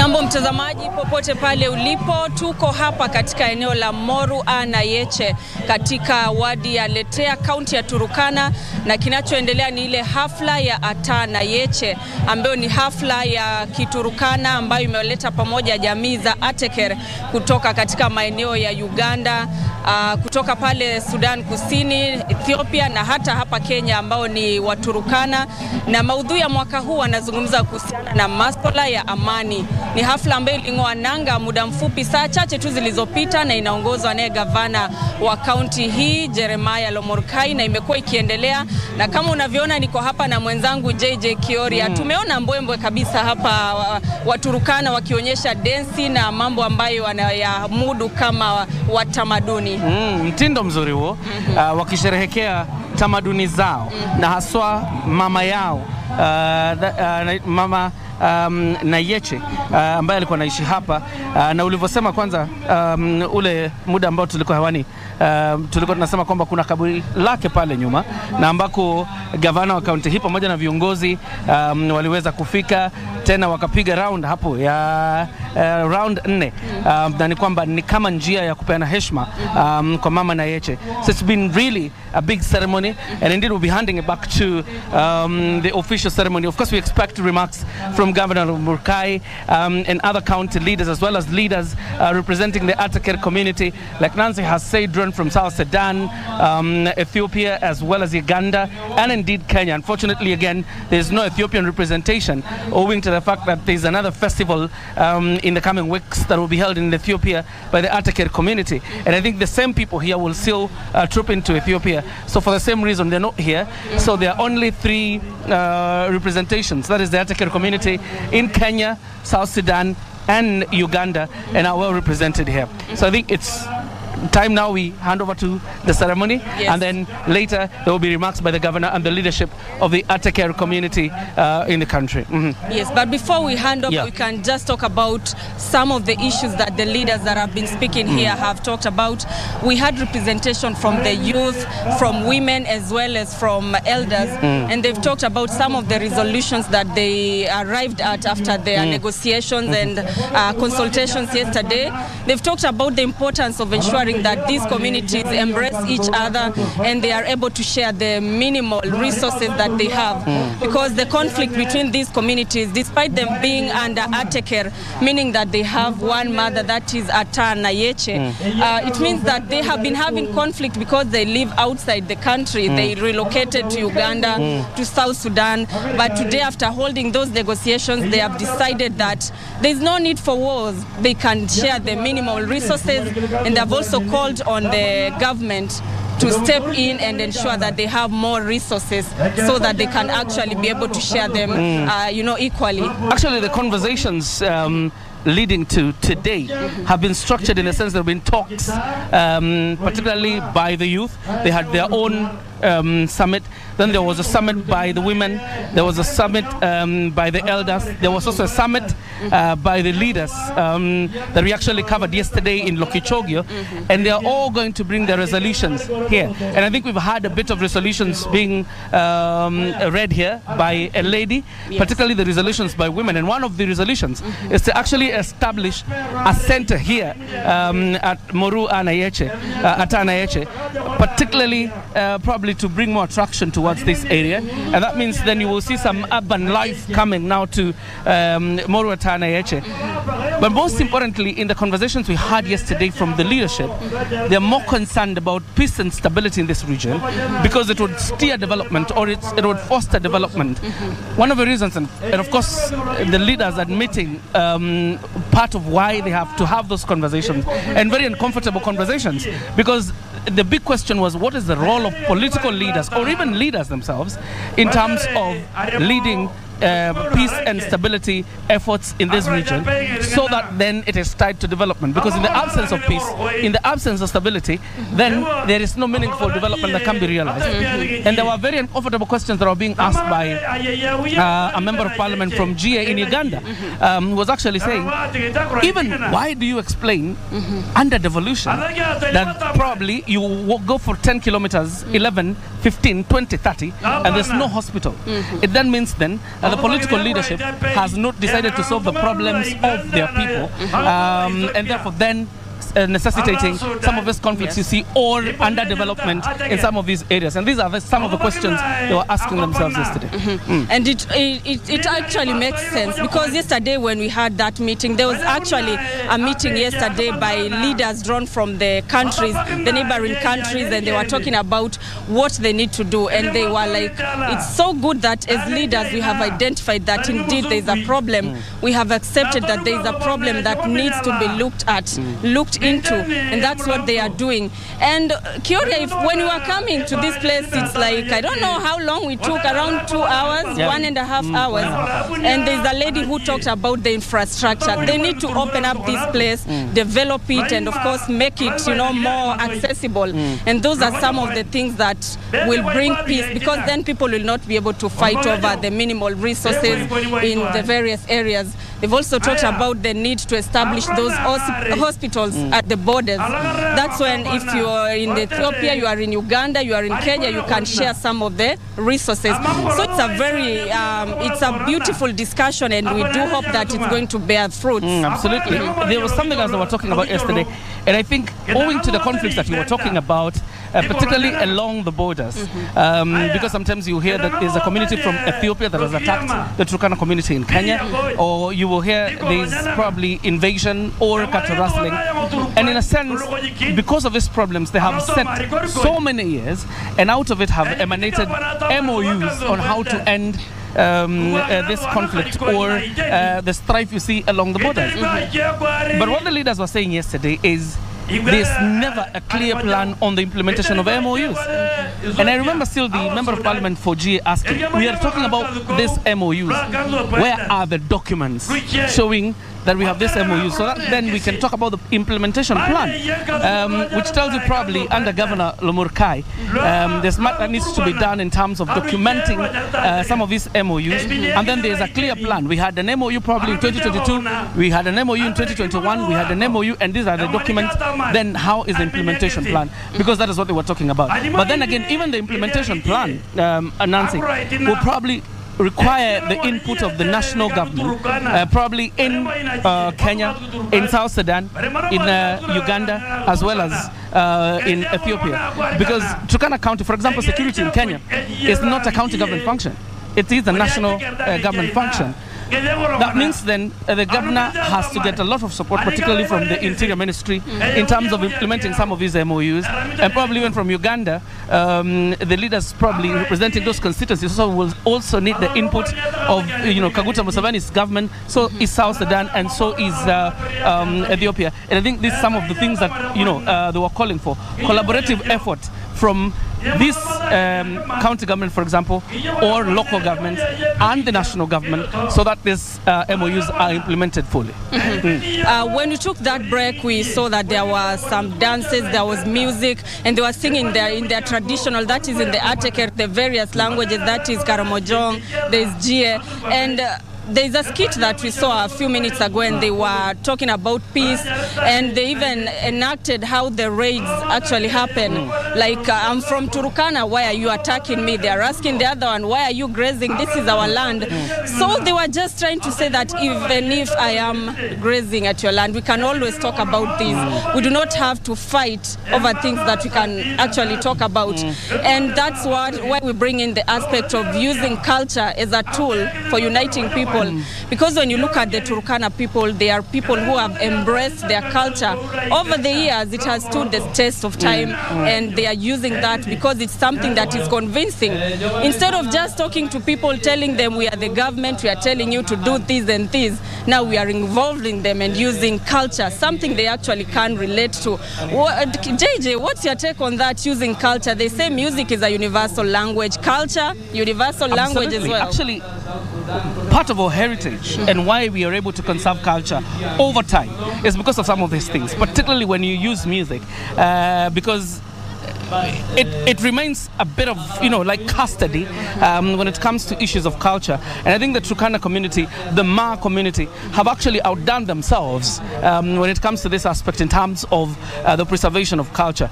Jambo mtazamaji popote pale ulipo, tuko hapa katika eneo la Moru Nayache katika wadi ya Letea, kaunti ya Turkana, na kinachoendelea ni ile hafla ya Nayache ambayo ni hafla ya Kiturkana ambayo imeleta pamoja jamii za Ateker kutoka katika maeneo ya Uganda, kutoka pale Sudan Kusini, Ethiopia na hata hapa Kenya ambao ni Waturkana, na maudhui ya mwaka huu wanazungumza kuhusiana na masuala ya amani. Ni hafla ambayo iling'oa nanga muda mfupi, saa chache tu zilizopita, na inaongozwa na gavana wa kaunti hii Jeremiah Lomorkai, na imekuwa ikiendelea. Na kama unavyoona niko hapa na mwenzangu JJ Kioria. Tumeona mbwembwe kabisa hapa, Waturkana wakionyesha densi na mambo ambayo wanayamudu kama watamaduni. Mtindo mzuri huo, wakisherehekea tamaduni zao na haswa mama yao, mama Nayache ambaye alikuwa anaishi hapa, na ulivyosema kwanza, ule muda ambao tulikuwa hewani, tulikuwa tunasema kwamba kuna kaburi lake pale nyuma, na ambako gavana wa kaunti hii pamoja na viongozi waliweza kufika tena wakapiga round hapo ya round 4, na ni kwamba ni kama njia ya kupeana heshima kwa mama Nayache. So it's been really a big ceremony, and indeed we'll be handing it back to the official ceremony. Of course, we expect remarks from Governor Lomorkai and other county leaders, as well as leaders representing the Ateker community, like Nancy has said, drawn from South Sudan, Ethiopia, as well as Uganda, and indeed Kenya. Unfortunately, again, there's no Ethiopian representation, owing to the fact that there's another festival in the coming weeks that will be held in Ethiopia by the Ateker community. And I think the same people here will still troop into Ethiopia. So for the same reason, they're not here. So there are only 3 representations. That is the Ateker community in Kenya, South Sudan, and Uganda, and are well represented here. So I think it's time now we hand over to the ceremony, and then later there will be remarks by the governor and the leadership of the Ateker community in the country. Yes, but before we hand over, we can just talk about some of the issues that the leaders that have been speaking here have talked about. We had representation from the youth, from women, as well as from elders, and they've talked about some of the resolutions that they arrived at after their negotiations and consultations yesterday. They've talked about the importance of ensuring that these communities embrace each other and they are able to share the minimal resources that they have. Because the conflict between these communities, despite them being under Ateker, meaning that they have one mother, that is Nayache, it means that they have been having conflict because they live outside the country. They relocated to Uganda, to South Sudan, but today, after holding those negotiations, they have decided that there's no need for wars. They can share the minimal resources, and they have also called on the government to step in and ensure that they have more resources so that they can actually be able to share them, equally. Actually, the conversations leading to today have been structured in a sense there have been talks, particularly by the youth. They had their own summit. Then there was a summit by the women. There was a summit by the elders. There was also a summit by the leaders that we actually covered yesterday in Lokichogio. And they are all going to bring their resolutions here. And I think we've had a bit of resolutions being read here by a lady, particularly the resolutions by women. And one of the resolutions is to actually establish a center here at Moru Nayache, particularly probably to bring more attraction towards this area. And that means then you will see some urban life coming now to Moru Nayache. But most importantly, in the conversations we had yesterday from the leadership, they're more concerned about peace and stability in this region, because it would steer development, or it would foster development. One of the reasons, and of course the leaders admitting part of why they have to have those conversations, and very uncomfortable conversations, because the big question was, what is the role of political leaders, or even leaders themselves, in terms of leading peace and stability efforts in this region, so that then it is tied to development. Because in the absence of peace, in the absence of stability, then there is no meaningful development that can be realized. And there were very uncomfortable questions that were being asked by a member of parliament from GA in Uganda, who was actually saying, even why do you explain under devolution that probably you will go for 10 kilometers, 11, 15, 20, 30, and there's no hospital? It then means then that the political leadership has not decided to solve the problems of their people, and therefore then necessitating some of these conflicts you see, or underdevelopment in some of these areas. And these are some of the questions they were asking themselves yesterday. And it actually makes sense, because yesterday when we had that meeting, there was actually a meeting yesterday by leaders drawn from the countries, the neighboring countries, and they were talking about what they need to do. And they were like, it's so good that as leaders we have identified that indeed there is a problem. We have accepted that there is a problem that needs to be looked into, and that's what they are doing. And Kioria, when we were coming to this place, it's like, I don't know how long we took, around 2 hours, 1.5 hours. And there's a lady who talked about the infrastructure. They need to open up this place, develop it, and of course make it, more accessible. And those are some of the things that will bring peace, because then people will not be able to fight over the minimal resources in the various areas. They've also talked about the need to establish those hospitals at the borders. That's when, if you are in Ethiopia, you are in Uganda, you are in Kenya, you can share some of the resources. So it's a beautiful discussion, and we do hope that it's going to bear fruits. Absolutely. There was something else that we were talking about yesterday, and I think owing to the conflicts that you were talking about, particularly along the borders, because sometimes you hear that there's a community from Ethiopia that has attacked the Turkana community in Kenya, or you will hear there's probably invasion or cattle rustling. And in a sense, because of these problems, they have set so many years, and out of it have emanated MOUs on how to end this conflict or the strife you see along the borders. But what the leaders were saying yesterday is there's never a clear plan on the implementation of MOUs. And I remember still the Member of Parliament for GA asking, we are talking about these MOUs. Where are the documents showing that we have this MOU, so that then we can talk about the implementation plan, which tells you probably under Governor Lomurkai, there's much that needs to be done in terms of documenting some of these MOUs, and then there's a clear plan. We had an MOU probably in 2022, we had an MOU in 2021, we had an MOU, and these are the documents. Then how is the implementation plan? Because that is what they were talking about. But then again, even the implementation plan, Nancy, will probably require the input of the national government, probably in Kenya, in South Sudan, in Uganda, as well as in Ethiopia. Because Turkana County, for example, security in Kenya is not a county government function. It is a national government function. That means then the governor has to get a lot of support, particularly from the Interior Ministry, in terms of implementing some of these MOUs, and probably even from Uganda. The leaders probably representing those constituencies will also need the input of Kaguta Museveni's government. So is South Sudan, and so is Ethiopia. And I think these are some of the things that they were calling for: collaborative effort from this county government, for example, or local government and the national government, so that these MOUs are implemented fully. When we took that break, we saw that there were some dances, there was music, and they were singing in their traditional, that is in the Ateker, the various languages, that is Karamojong, there's Jie, and there's a skit that we saw a few minutes ago, and they were talking about peace, and they even enacted how the raids actually happen. Like, I'm from Turkana, why are you attacking me? They are asking the other one, why are you grazing? This is our land. So they were just trying to say that even if I am grazing at your land, we can always talk about this. We do not have to fight over things that we can actually talk about. And that's why we bring in the aspect of using culture as a tool for uniting people. Because when you look at the Turkana people, they are people who have embraced their culture. Over the years, it has stood the test of time, and they are using that because it's something that is convincing. Instead of just talking to people, telling them we are the government, we are telling you to do this and this, now we are involving them and using culture, something they actually can relate to. JJ, what's your take on that, using culture? They say music is a universal language. Culture, universal language as well. Actually, part of our heritage and why we are able to conserve culture over time is because of some of these things, particularly when you use music, because it remains a bit of, like custody when it comes to issues of culture. And I think the Turkana community, the Ma community, have actually outdone themselves when it comes to this aspect in terms of the preservation of culture.